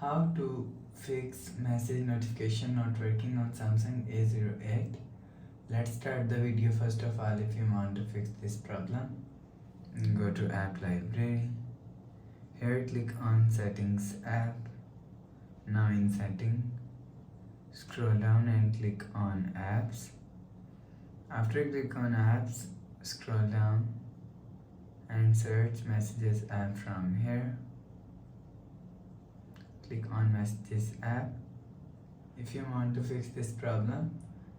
How to fix message notification not working on Samsung A08. Let's start the video. First of all, if you want to fix this problem, go to app library. Here click on settings app. Now in setting, scroll down and click on apps. After click on apps, scroll down and search messages app from here. Click on messages app. If you want to fix this problem,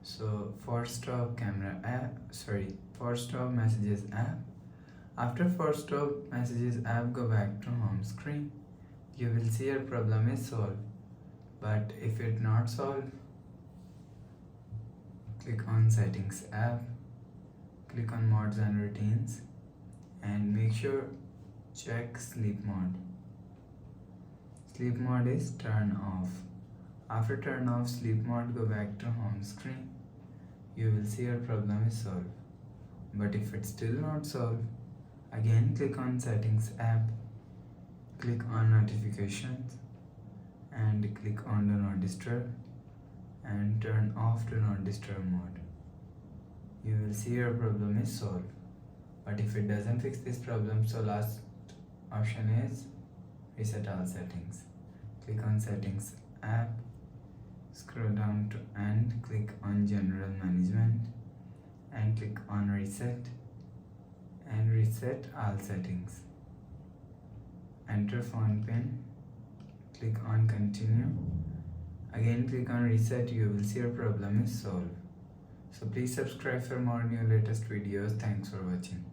so force stop messages app. After force stop messages app, go back to home screen. You will see your problem is solved. But if it not solved, click on settings app, click on modes and routines, and make sure check sleep mode. Sleep mode is turn off. After turn off sleep mode, go back to home screen. You will see your problem is solved. But if it's still not solved, again click on settings app, click on notifications, and click on do not disturb and turn off do not disturb mode. You will see your problem is solved. But if it doesn't fix this problem, so last option is reset all settings. Click on settings app, scroll down to end, click on general management and click on reset and reset all settings. Enter phone pin, click on continue, again click on reset. You will see your problem is solved. So please subscribe for more new latest videos. Thanks for watching.